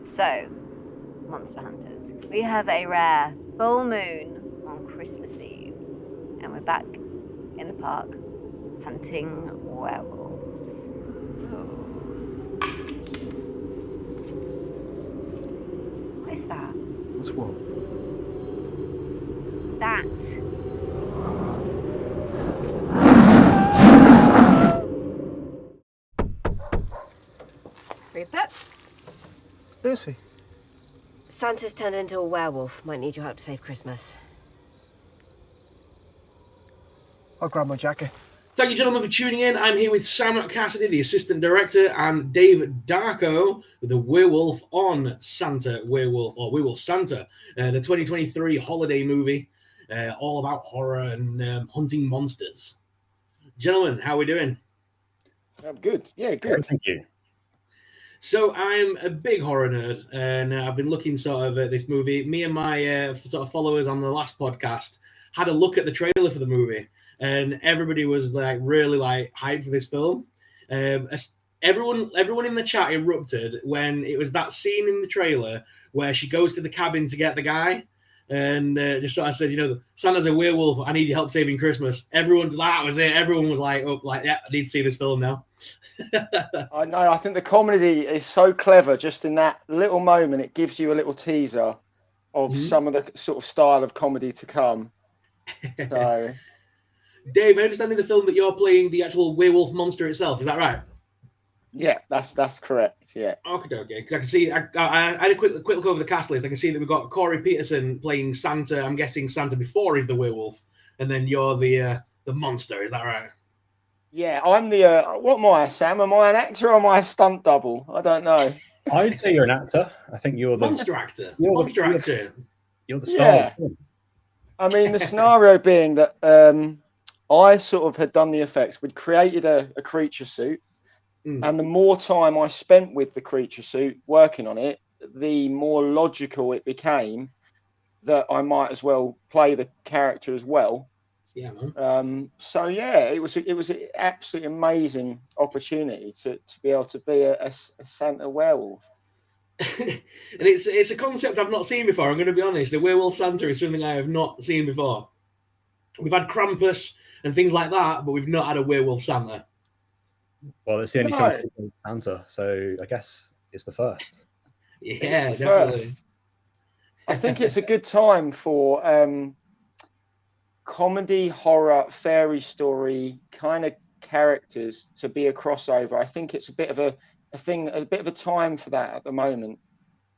So, Monster Hunters, we have a rare full moon on Christmas Eve, and we're back in the park hunting werewolves. What is that? What's what? That. Rupert? Lucy. Santa's turned into a werewolf. Might need your help to save Christmas. I'll grab my jacket. Thank you, gentlemen, for tuning in. I'm here with Sam Casserly, the assistant director, and Dave Darko, the werewolf on Santa Werewolf, or Werewolf Santa, the 2023 holiday movie, all about horror and hunting monsters. Gentlemen, how are we doing? I'm good. Yeah, good. Thank you. So I'm a big horror nerd, and I've been looking sort of at this movie. Me and my sort of followers on the last podcast had a look at the trailer for the movie, and everybody was like really like hyped for this film. Everyone in the chat erupted when it was that scene in the trailer where she goes to the cabin to get the guy, and just sort of said, you know, Santa's a werewolf. I need your help saving Christmas. Everyone, that was it. Everyone was like, oh, like, yeah, I need to see this film now. I know. I think the comedy is so clever. Just in that little moment, it gives you a little teaser of some of the sort of style of comedy to come. So, Dave, I understand in the film that you're playing the actual werewolf monster itself. Is that right? yeah, that's correct. Yeah. Okay. Because I can see, I had a quick look over the cast list. I can see that we've got Corey Peterson playing Santa. I'm guessing Santa before he's the werewolf, and then you're the monster. Is that right? Yeah, I'm the. What am I, Sam? Am I an actor or am I a stunt double? I don't know. I'd say you're an actor. I think you're the Monster actor. You're the star. Yeah. Of the film. I mean, the scenario being that I sort of had done the effects. We'd created a creature suit, and the more time I spent with the creature suit working on it, the more logical it became that I might as well play the character as well. Yeah, man. So yeah, it was an absolutely amazing opportunity to be able to be a Santa werewolf. And it's a concept I've not seen before. I'm going to be honest. The werewolf Santa is something I have not seen before. We've had Krampus and things like that, but we've not had a werewolf Santa. Well, it's the only film called Santa, so I guess it's the first. Yeah, It's the definitely. first. I think it's a good time for comedy, horror, fairy story kind of characters to be a crossover. I think it's a bit of a time for that at the moment.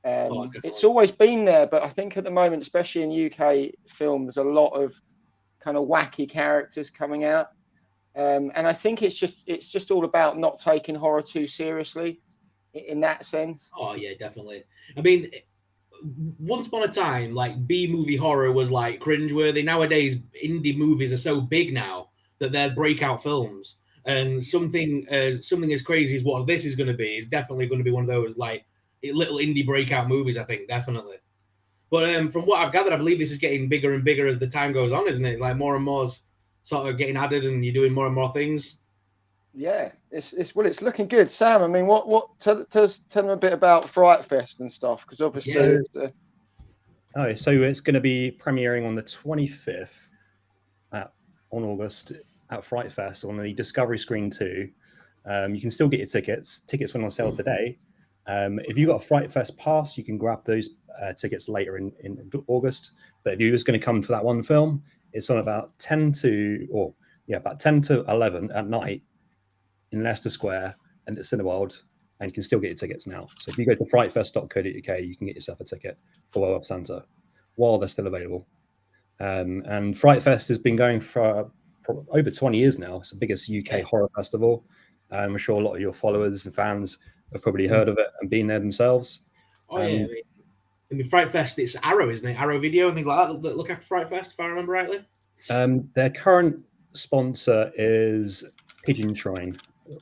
It's always been there, but I think at the moment, especially in UK film, there's a lot of kind of wacky characters coming out. And I think it's just all about not taking horror too seriously in that sense. Oh yeah, definitely. I mean, once upon a time, like B-movie horror was like cringeworthy. Nowadays, indie movies are so big now that they're breakout films. And something as crazy as what this is going to be is definitely going to be one of those like little indie breakout movies. I think definitely. But from what I've gathered, I believe this is getting bigger and bigger as the time goes on, isn't it? Like more and more's sort of getting added, and you're doing more and more things. Yeah, it's looking good, Sam. I mean, tell them a bit about Fright Fest and stuff, because obviously. Yeah. So it's going to be premiering on the 25th on August at Fright Fest on the Discovery Screen 2. You can still get your tickets. Tickets went on sale today. If you've got a Fright Fest pass, you can grab those tickets later in August. But if you're just going to come for that one film, it's on about 10 to 11 at night in Leicester Square and at Cineworld, and you can still get your tickets now. So if you go to frightfest.co.uk, you can get yourself a ticket for Werewolf Santa while they're still available. And Fright Fest has been going for over 20 years now. It's the biggest UK horror festival. I'm sure a lot of your followers and fans have probably heard of it and been there themselves. Oh yeah, I mean Fright Fest, it's Arrow, isn't it? Arrow Video and things like that look after Fright Fest, if I remember rightly. Their current sponsor is Pigeon Shrine.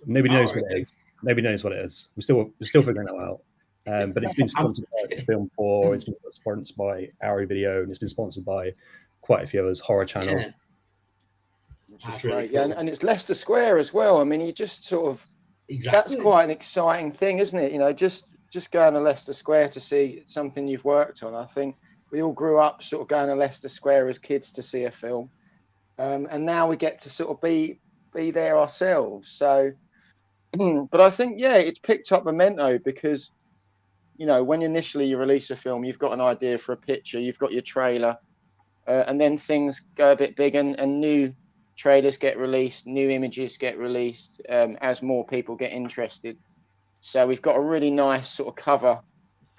Nobody knows what it is. Nobody knows what it is. We're still figuring that out. But it's been sponsored by Film 4, it's been sponsored by Arrow Video, and it's been sponsored by quite a few others, Horror Channel. Yeah. That's really cool. And it's Leicester Square as well. I mean, you just sort of that's quite an exciting thing, isn't it? You know, just just going to Leicester Square to see something you've worked on. I think we all grew up sort of going to Leicester Square as kids to see a film, and now we get to sort of be there ourselves. So, but I think it's picked up memento because, you know, when initially you release a film, you've got an idea for a picture, you've got your trailer, and then things go a bit big, and new trailers get released, new images get released as more people get interested. So we've got a really nice sort of cover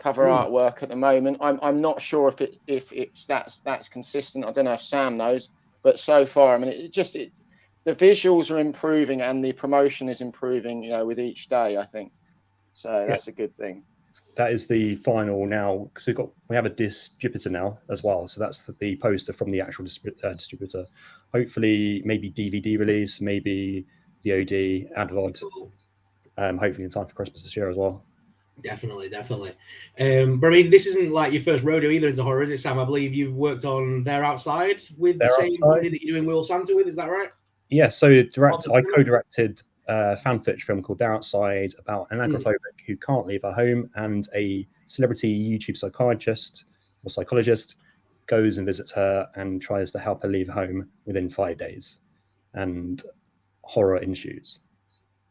artwork at the moment. I'm not sure if it's that's consistent. I don't know if Sam knows, but so far, I mean, the visuals are improving and the promotion is improving, you know, with each day, I think. So that's a good thing. That is the final now, because we have a distributor now as well. So that's the poster from the actual distributor. Hopefully, maybe DVD release, maybe VOD, AdVod. Hopefully in time for Christmas this year as well. Definitely. But I mean, this isn't like your first rodeo either into horror, is it, Sam? I believe you've worked on They're Outside with the same company that you're doing Werewolf Santa with. Is that right? Yeah. So I co-directed a fan fiction film called They're Outside about an agoraphobic who can't leave her home, and a celebrity YouTube psychiatrist or psychologist goes and visits her and tries to help her leave home within 5 days, and horror ensues.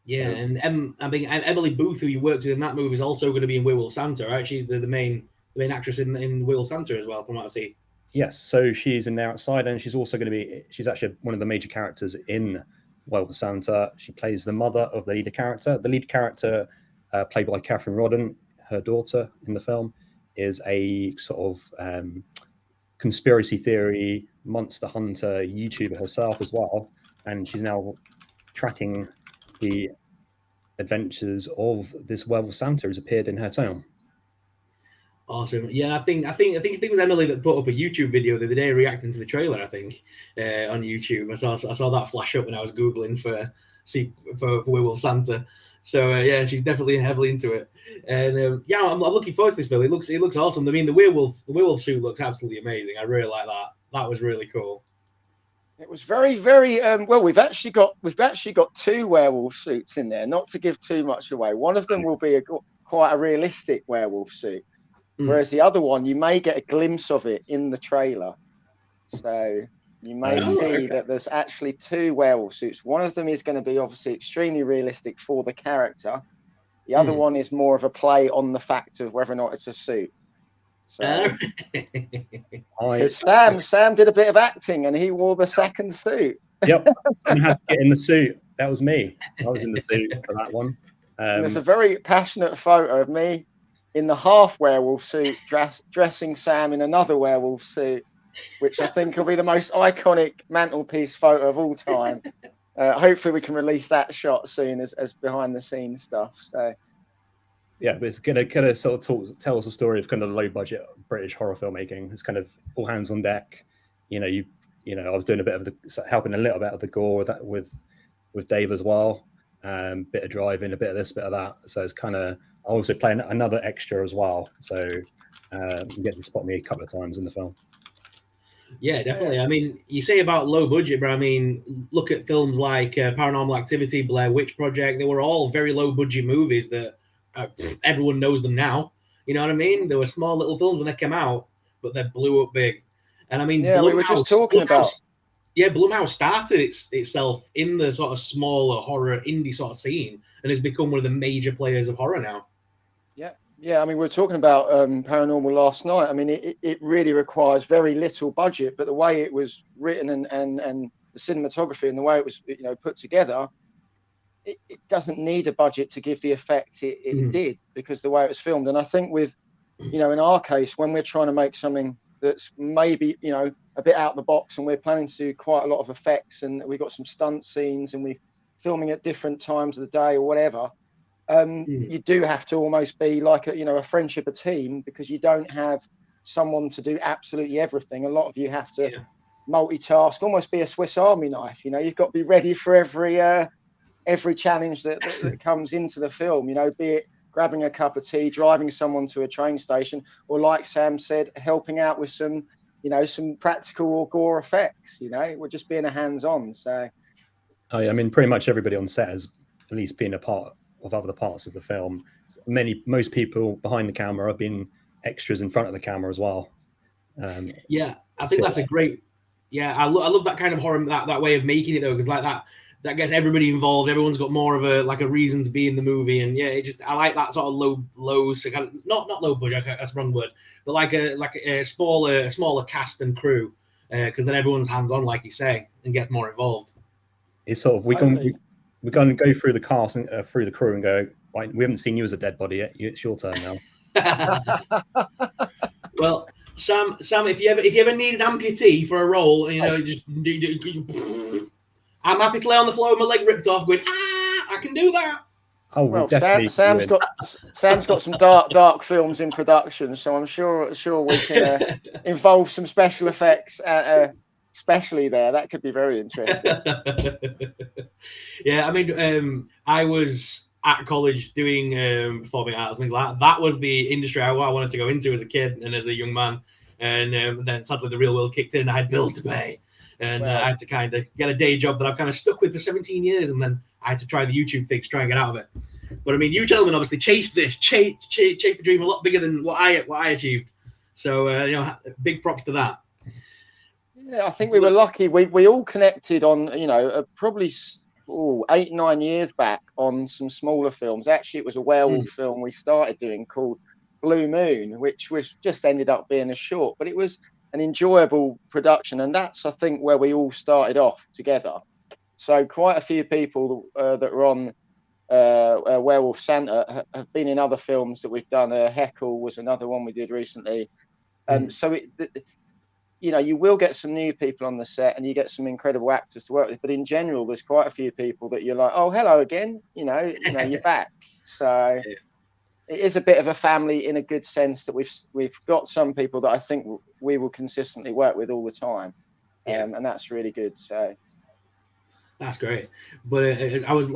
Yeah, so, and I mean, Emily Booth, who you worked with in that movie, is also going to be in Werewolf Santa, right? She's the main actress in Werewolf Santa as well, from what I see. Yes, so she's in There Outside, and she's also going to be. She's actually one of the major characters in Werewolf Santa. She plays the mother of the lead character. The lead character, played by Catherine Rodden, her daughter in the film, is a sort of conspiracy theory monster hunter YouTuber herself as well, and she's now tracking the adventures of this werewolf Santa who's appeared in her town. Awesome. Yeah, I think it was Emily that put up a YouTube video the other day reacting to the trailer. I think on YouTube, I saw that flash up when I was googling for Werewolf Santa. So yeah, she's definitely heavily into it. And I'm looking forward to this film. It looks awesome. I mean, the werewolf suit looks absolutely amazing. I really like that. That was really cool. It was very, very well. We've actually got 2 werewolf suits in there. Not to give too much away. One of them will be quite a realistic werewolf suit, whereas the other one you may get a glimpse of it in the trailer. So you may see that there's actually 2 werewolf suits. One of them is going to be obviously extremely realistic for the character. The other one is more of a play on the fact of whether or not it's a suit. So Sam did a bit of acting and he wore the second suit. Yep, I had to get in the suit. That was me. I was in the suit for that one. There's a very passionate photo of me in the half werewolf suit, dressing Sam in another werewolf suit, which I think will be the most iconic mantelpiece photo of all time. Hopefully we can release that shot soon as behind the scenes stuff. So yeah, but it's gonna sort of tell us a story of kind of low budget British horror filmmaking. It's kind of all hands on deck. You know, I was doing a bit of helping a little bit of the gore with Dave as well. Bit of driving, a bit of this, bit of that. So it's kind of I also play another extra as well. So you get to spot me a couple of times in the film. Yeah, definitely. I mean, you say about low budget, but I mean, look at films like Paranormal Activity, Blair Witch Project. They were all very low budget movies that everyone knows them now. You know what I mean? They were small little films when they came out, but they blew up big. And I mean, yeah, we were just talking about. Yeah, Blumhouse started itself in the sort of smaller horror indie sort of scene and has become one of the major players of horror now. Yeah. I mean, we were talking about Paranormal last night. I mean, it really requires very little budget, but the way it was written and the cinematography and the way it was, put together, it doesn't need a budget to give the effect it did, because the way it was filmed. And I think with, in our case, when we're trying to make something that's maybe, a bit out the box, and we're planning to do quite a lot of effects, and we've got some stunt scenes, and we're filming at different times of the day or whatever, you do have to almost be like a friendship, a team, because you don't have someone to do absolutely everything. A lot of you have to multitask, almost be a Swiss Army knife. You've got to be ready for every challenge that comes into the film, be it grabbing a cup of tea, driving someone to a train station, or like Sam said, helping out with some practical or gore effects. We're just being a hands-on. So I mean, pretty much everybody on set has at least been a part of other parts of the film. Most people behind the camera have been extras in front of the camera as well. Yeah, I think that's a great. Yeah, I love that kind of horror, that way of making it though, because like that gets everybody involved. Everyone's got more of a reason to be in the movie, and yeah, I like that sort of low, so kind of, not low budget. That's the wrong word, but like a smaller cast and crew, because then everyone's hands on, like you say, and gets more involved. It's sort of we're going to go through the cast and through the crew and go. Right, we haven't seen you as a dead body yet. It's your turn now. Well, Sam, if you ever need an amputee for a role, you know, I'm happy to lay on the floor with my leg ripped off, going, I can do that. Oh, well, Sam's got some dark films in production, so I'm sure we can involve some special effects, especially there. That could be very interesting. Yeah, I mean, I was at college doing performing arts and things like that. That was the industry I wanted to go into as a kid and as a young man. And then sadly the real world kicked in and I had bills to pay. And I had to kind of get a day job that I've kind of stuck with for 17 years. And then I had to try the YouTube thing to try and get out of it. But I mean, you gentlemen obviously chased the dream a lot bigger than what I achieved. So, big props to that. Yeah, I think we were lucky. We all connected on, probably 8-9 years back on some smaller films. Actually, it was a werewolf film we started doing called Blue Moon, which was just ended up being a short, but it was an enjoyable production. And that's, I think, where we all started off together. So quite a few people that were on Werewolf Santa have been in other films that we've done. Heckle was another one we did recently. So you will get some new people on the set and you get some incredible actors to work with. But in general, there's quite a few people that you're like, oh, hello again. You're back. So it is a bit of a family in a good sense that we've got some people that I think we will consistently work with all the time. And that's really good. So. That's great. But I was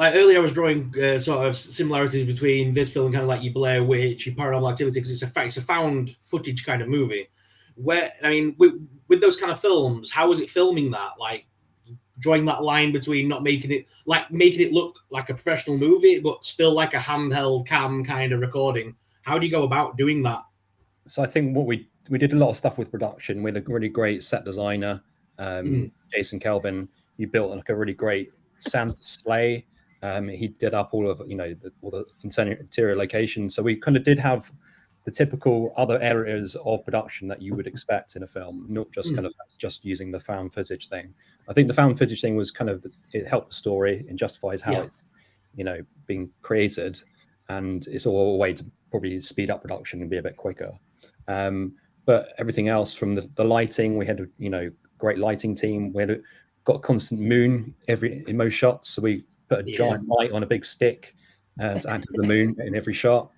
drawing sort of similarities between this film and kind of like your Blair Witch, your Paranormal Activity, because it's a found footage kind of movie. Where, I mean, with those kind of films, how was it filming that? Like drawing that line between not making it look like a professional movie, but still like a handheld cam kind of recording. How do you go about doing that? So I think what we did a lot of stuff with production with a really great set designer, Jason Kelvin. He built like a really great Santa sleigh. He did up all of all the interior locations. So we kind of did have the typical other areas of production that you would expect in a film, not just kind of just using the found footage thing. I think the found footage thing was kind of it helped the story and justifies how it's being created, and it's all a way to probably speed up production and be a bit quicker. But everything else from the lighting, we had a great lighting team. We had got a constant moon in most shots, so we put a giant light on a big stick to act as the moon in every shot.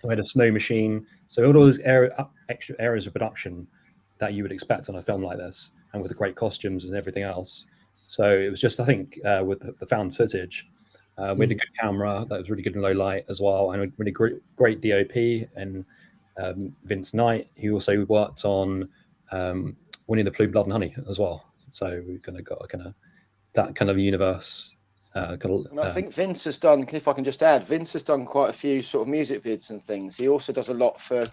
We had a snow machine, so all those extra areas of production that you would expect on a film like this, and with the great costumes and everything else. So it was just, I think, with the found footage, we had a good camera that was really good in low light as well, and a really great DOP and Vince Knight, who also worked on Winnie the Pooh, Blood and Honey as well. So we've kind of got that kind of universe. I think Vince has done, if I can just add, Vince has done quite a few sort of music vids and things. He also does a lot for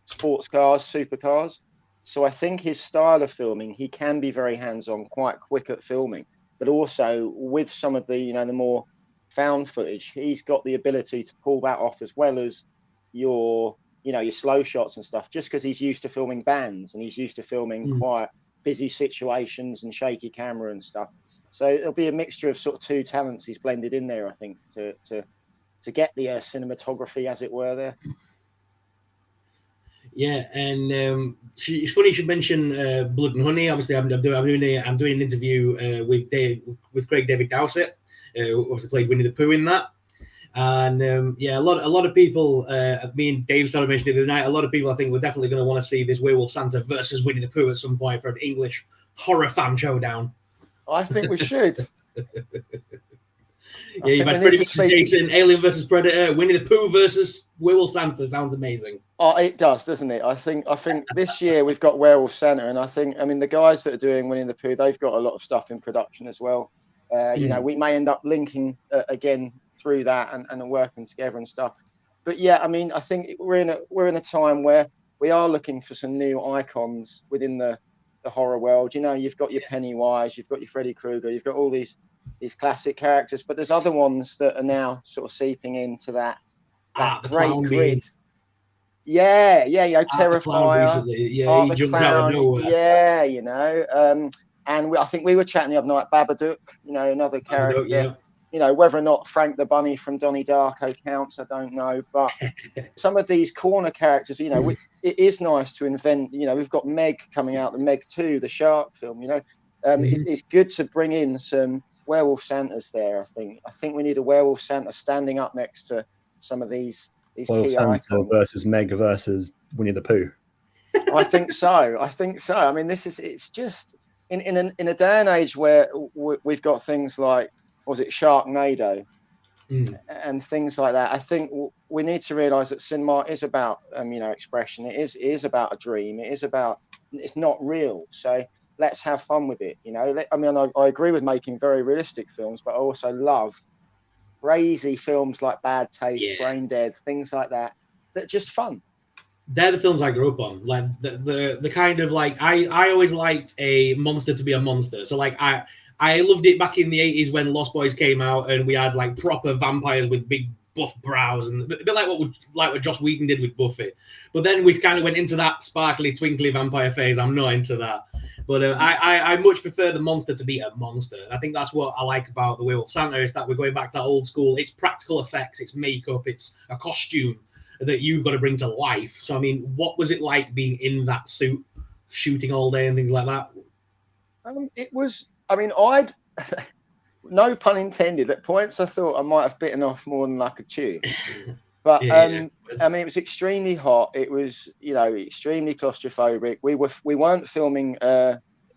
sports cars, supercars. So I think his style of filming, he can be very hands-on, quite quick at filming. But also with some of the, the more found footage, he's got the ability to pull that off as well as your slow shots and stuff, just because he's used to filming bands and he's used to filming quite busy situations and shaky camera and stuff. So it'll be a mixture of sort of two talents he's blended in there, I think, to get the cinematography, as it were, there. Yeah, and it's funny you should mention Blood and Honey. Obviously, I'm doing an interview with Craig David Dowsett, who obviously played Winnie the Pooh in that. And a lot of people, me and Dave started mentioning the other night, a lot of people I think we're definitely going to want to see this Werewolf Santa versus Winnie the Pooh at some point for an English horror fan showdown. I think we should. You've had Freddy versus Jason, Alien versus Predator, Winnie the Pooh versus Werewolf Santa. Sounds amazing. Oh, it does, doesn't it? I think this year we've got Werewolf Santa, and the guys that are doing Winnie the Pooh, they've got a lot of stuff in production as well. We may end up linking again through that and working together and stuff. But yeah, I mean, I think we're in a time where we are looking for some new icons within the horror world. You know, you've got your Pennywise, you've got your Freddy Krueger, you've got all these classic characters, but there's other ones that are now sort of seeping into that The great clown grid. being Yeah, the clown Terrifier. recently. Yeah, Art he the jumped out of Clown. nowhere. Yeah, you know. And I think we were chatting the other night, Babadook, you know, another character. Yeah. You know, whether or not Frank the Bunny from Donnie Darko counts, I don't know. But some of these corner characters, you know, it is nice to invent. You know, we've got Meg coming out, the Meg 2, the shark film. You know, it's good to bring in some werewolf Santas there. I think we need a werewolf Santa standing up next to some of these Werewolf key Santa icons. versus Meg versus Winnie the Pooh. I think so. I mean, it's just in a day and age where we've got things like, was it Sharknado and things like that. I think we need to realise that cinema is about you know, expression. It is about a dream. It's not real. So let's have fun with it. You know, I mean, I agree with making very realistic films, but I also love crazy films like Bad Taste, Brain Dead, things like that. That are just fun. They're the films I grew up on. Like the kind of like I always liked a monster to be a monster. So like I loved it back in the 80s when Lost Boys came out and we had like proper vampires with big buff brows and a bit like what Joss Whedon did with Buffy. But then we kind of went into that sparkly, twinkly vampire phase. I'm not into that. But I much prefer the monster to be a monster. I think that's what I like about the Werewolf Santa, is that we're going back to that old school. It's practical effects, it's makeup, it's a costume that you've got to bring to life. So I mean, what was it like being in that suit, shooting all day and things like that? It was. I mean, no pun intended. At points, I thought I might have bitten off more than I could chew. But I mean, it was extremely hot. It was, you know, extremely claustrophobic. We weren't filming,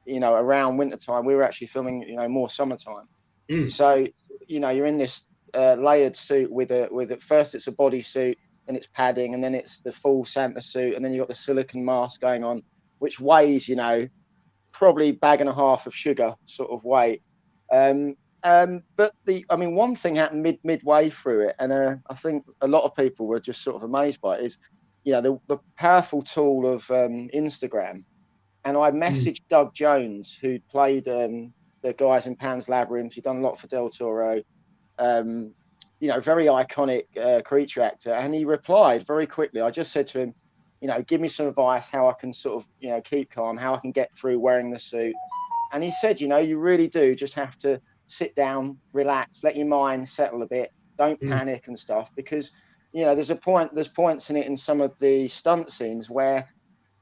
you know, around wintertime. We were actually filming, you know, more summertime. So, you know, you're in this layered suit with first it's a bodysuit, then it's padding, and then it's the full Santa suit, and then you've got the silicone mask going on, which weighs, you know, probably bag and a half of sugar sort of weight. But I mean, one thing happened midway through it, and I think a lot of people were just sort of amazed by it, is, you know, the powerful tool of Instagram. And I messaged Doug Jones, who played the guys in Pan's Labyrinth. He'd done a lot for Del Toro. You know, very iconic creature actor. And he replied very quickly. I just said to him, you know, give me some advice how I can sort of, you know, keep calm, how I can get through wearing the suit. And he said, you know, you really do just have to sit down, relax, let your mind settle a bit, don't panic and stuff, because, you know, there's points in it in some of the stunt scenes where,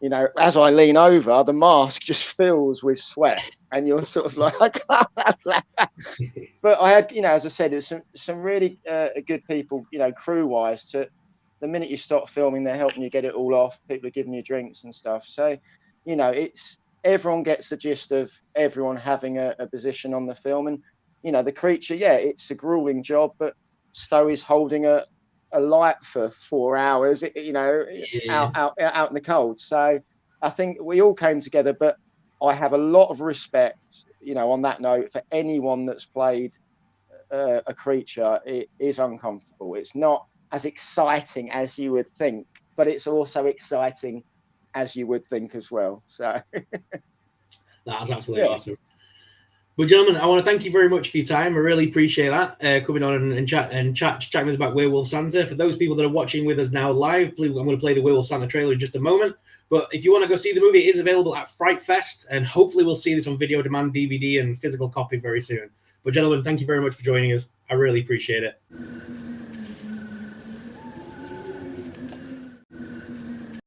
you know, as I lean over, the mask just fills with sweat and you're sort of like, but I had, you know, as I said, there's some really good people, you know, crew wise, to the minute you stop filming, they're helping you get it all off. People are giving you drinks and stuff. So, you know, everyone gets the gist of everyone having a position on the film. And, you know, the creature, it's a grueling job, but so is holding a light for 4 hours, you know, out in the cold. So I think we all came together, but I have a lot of respect, you know, on that note, for anyone that's played a creature. It is uncomfortable. It's not as exciting as you would think, but it's also exciting as you would think as well. So that's absolutely awesome. Well, gentlemen, I want to thank you very much for your time. I really appreciate that, coming on and chatting with us about Werewolf Santa. For those people that are watching with us now live, I'm going to play the Werewolf Santa trailer in just a moment. But if you want to go see the movie, it is available at Fright Fest, and hopefully we'll see this on video demand, DVD, and physical copy very soon. But gentlemen, thank you very much for joining us. I really appreciate it.